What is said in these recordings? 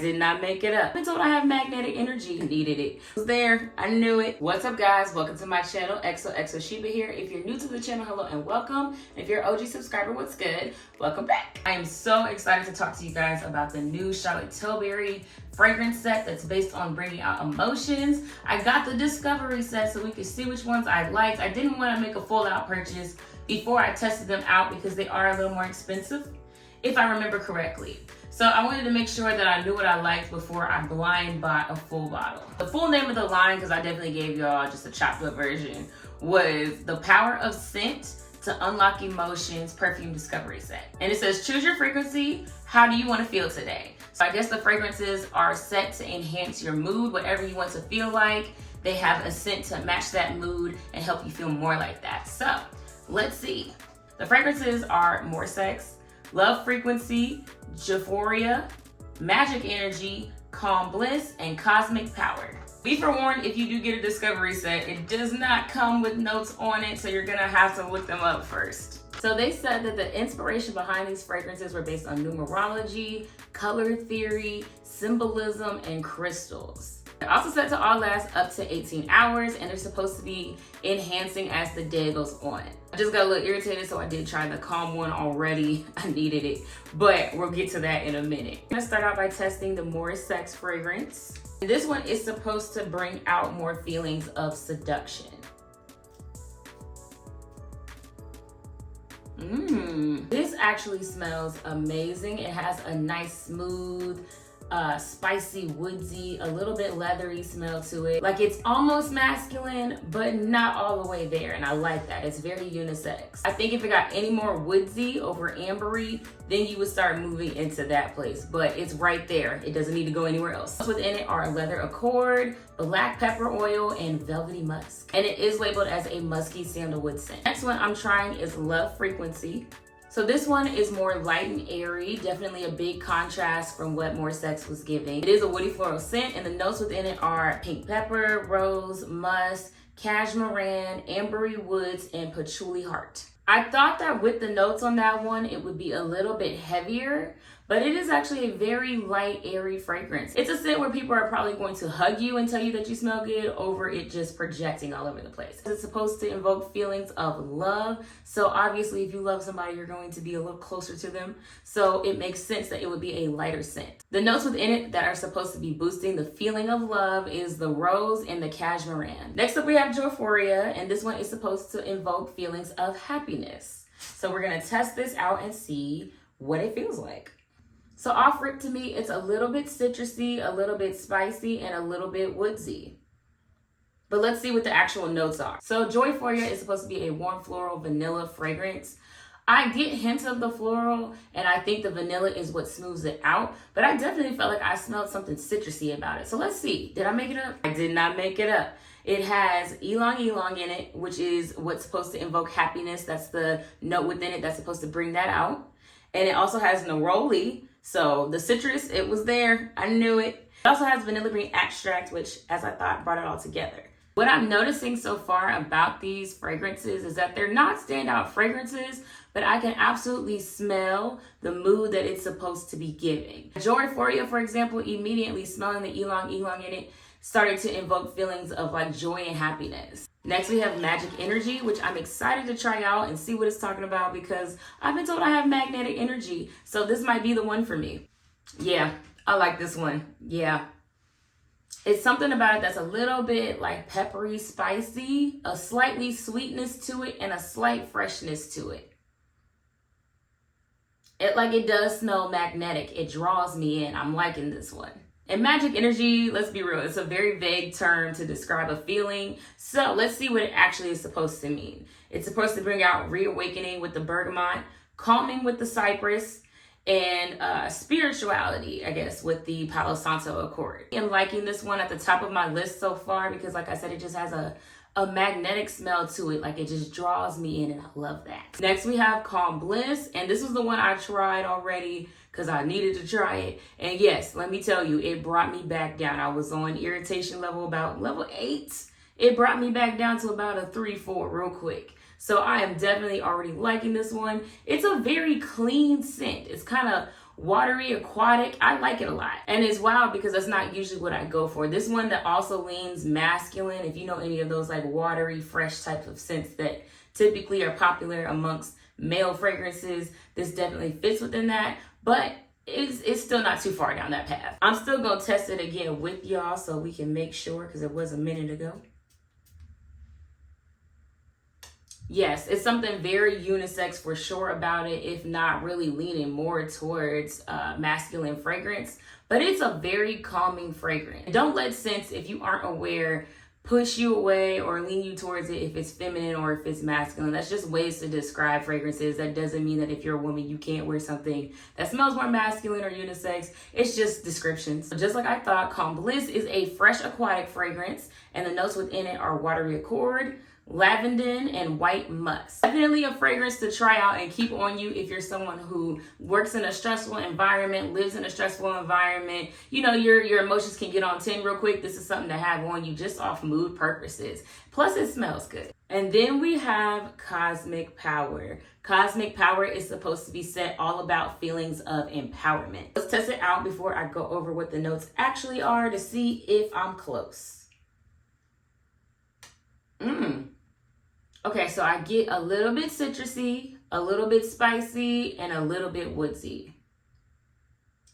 did not make it up. I've been told I have magnetic energy. Needed it. It was there. I knew it. What's up, guys? Welcome to my channel. XOXO Sheba here. If you're new to the channel, hello and welcome. If you're an OG subscriber, what's good? Welcome back. I am so excited to talk to you guys about the new Charlotte Tilbury fragrance set that's based on bringing out emotions. I got the discovery set so we could see which ones I liked. I didn't want to make a full out purchase before I tested them out because they are a little more expensive, if I remember correctly. So I wanted to make sure that I knew what I liked before I blind bought a full bottle. The full name of the line, because I definitely gave y'all just a chopped up version, was The Power of Scent to Unlock Emotions Perfume Discovery Set. And it says, choose your frequency. How do you want to feel today? So I guess the fragrances are set to enhance your mood, whatever you want to feel like. They have a scent to match that mood and help you feel more like that. So let's see. The fragrances are More Sex, Love Frequency, Euphoria, Magic Energy, Calm Bliss, and Cosmic Power. Be forewarned, if you do get a discovery set, it does not come with notes on it, so you're gonna have to look them up first. So they said that the inspiration behind these fragrances were based on numerology, color theory, symbolism, and crystals. They're also said to all last up to 18 hours, and they're supposed to be enhancing as the day goes on. I just got a little irritated, so I did try the calm one already. I needed it, but we'll get to that in a minute. I'm gonna start out by testing the More Sex fragrance. This one is supposed to bring out more feelings of seduction. This actually smells amazing. It has a nice, smooth, spicy, woodsy, a little bit leathery smell to it. Like, it's almost masculine, but not all the way there, and I like that. It's very unisex. I think if it got any more woodsy over ambery, then you would start moving into that place, but it's right there. It doesn't need to go anywhere else. Within it are leather accord, black pepper oil, and velvety musk. And it is labeled as a musky sandalwood scent. Next one I'm trying is Love Frequency. So this one is more light and airy, definitely a big contrast from what More Sex was giving. It is a woody floral scent, and the notes within it are pink pepper, rose, musk, cashmeran, ambery woods, and patchouli heart. I thought that with the notes on that one, it would be a little bit heavier, but it is actually a very light, airy fragrance. It's a scent where people are probably going to hug you and tell you that you smell good over it just projecting all over the place. It's supposed to invoke feelings of love. So obviously, if you love somebody, you're going to be a little closer to them. So it makes sense that it would be a lighter scent. The notes within it that are supposed to be boosting the feeling of love is the rose and the cashmeran. Next up, we have Euphoria, and this one is supposed to invoke feelings of happiness. So we're gonna test this out and see what it feels like. So off rip, to me, it's a little bit citrusy, a little bit spicy, and a little bit woodsy. But let's see what the actual notes are. So Euphoria is supposed to be a warm floral vanilla fragrance. I get hints of the floral, and I think the vanilla is what smooths it out, but I definitely felt like I smelled something citrusy about it. So let's see, did I make it up? I did not make it up. It has ylang ylang in it, which is what's supposed to invoke happiness. That's the note within it that's supposed to bring that out. And it also has neroli. So the citrus, it was there. I knew it. It also has vanilla green extract, which, as I thought, brought it all together. What I'm noticing so far about these fragrances is that they're not standout fragrances, but I can absolutely smell the mood that it's supposed to be giving. Euphoria, for example, immediately smelling the ylang ylang in it started to invoke feelings of like joy and happiness. Next, we have Magic Energy, which I'm excited to try out and see what it's talking about because I've been told I have magnetic energy. So this might be the one for me. Yeah, I like this one. Yeah. It's something about it that's a little bit like peppery, spicy, a slightly sweetness to it, and a slight freshness to it. It does smell magnetic. It draws me in. I'm liking this one. And Magic Energy, let's be real, it's a very vague term to describe a feeling. So let's see what it actually is supposed to mean. It's supposed to bring out reawakening with the bergamot, calming with the cypress, and spirituality, I guess, with the Palo Santo Accord. I'm liking this one at the top of my list so far because, like I said, it just has a magnetic smell to it. Like, it just draws me in, and I love that. Next, we have Calm Bliss, and this was the one I tried already because I needed to try it. And yes, let me tell you, it brought me back down. I was on irritation level about level 8. It brought me back down to about a 3-4 real quick. So I am definitely already liking this one. It's a very clean scent. It's kind of watery, aquatic. I like it a lot. And it's wild because that's not usually what I go for. This one that also leans masculine, if you know any of those like watery, fresh types of scents that typically are popular amongst male fragrances, this definitely fits within that, but it's still not too far down that path. I'm still gonna test it again with y'all so we can make sure, because it was a minute ago. Yes, it's something very unisex for sure about it, if not really leaning more towards masculine fragrance, but it's a very calming fragrance. Don't let scents, if you aren't aware, push you away or lean you towards it if it's feminine or if it's masculine. That's just ways to describe fragrances. That doesn't mean that if you're a woman, you can't wear something that smells more masculine or unisex. It's just descriptions. Just like I thought, Calm Bliss is a fresh aquatic fragrance, and the notes within it are watery accord, lavender, and white musk. Definitely a fragrance to try out and keep on you if you're someone who works in a stressful environment, lives in a stressful environment. You know, your emotions can get on 10 real quick. This is something to have on you just off mood purposes. Plus it smells good. And then we have Cosmic Power. Cosmic Power is supposed to be set all about feelings of empowerment. Let's test it out before I go over what the notes actually are to see if I'm close. Okay, so I get a little bit citrusy, a little bit spicy, and a little bit woodsy.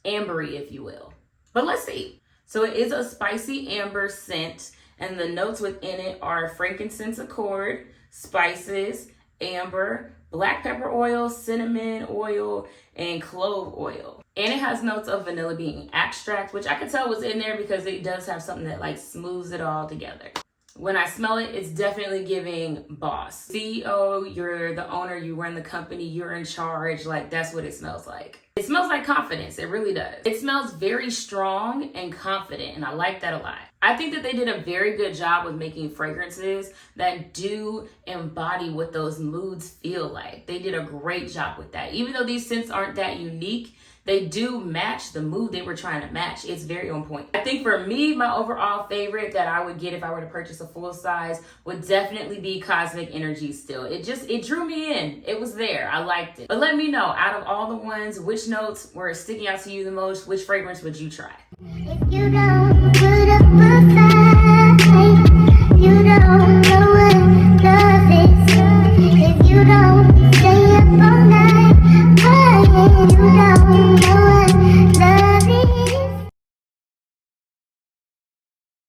Ambery, if you will. But let's see. So it is a spicy amber scent, and the notes within it are frankincense accord, spices, amber, black pepper oil, cinnamon oil, and clove oil. And it has notes of vanilla bean extract, which I could tell was in there because it does have something that like smooths it all together. When I smell it, it's definitely giving boss. CEO, you're the owner, you run the company, you're in charge. Like, that's what it smells like. It smells like confidence. It really does. It smells very strong and confident, and I like that a lot. I think that they did a very good job with making fragrances that do embody what those moods feel like. They did a great job with that. Even though these scents aren't that unique, they do match the mood they were trying to match. It's very on point. I think for me, my overall favorite that I would get if I were to purchase a full size would definitely be Cosmic Energy still. It drew me in. It was there. I liked it. But let me know, out of all the ones, which notes were sticking out to you the most? Which fragrance would you try? If you don't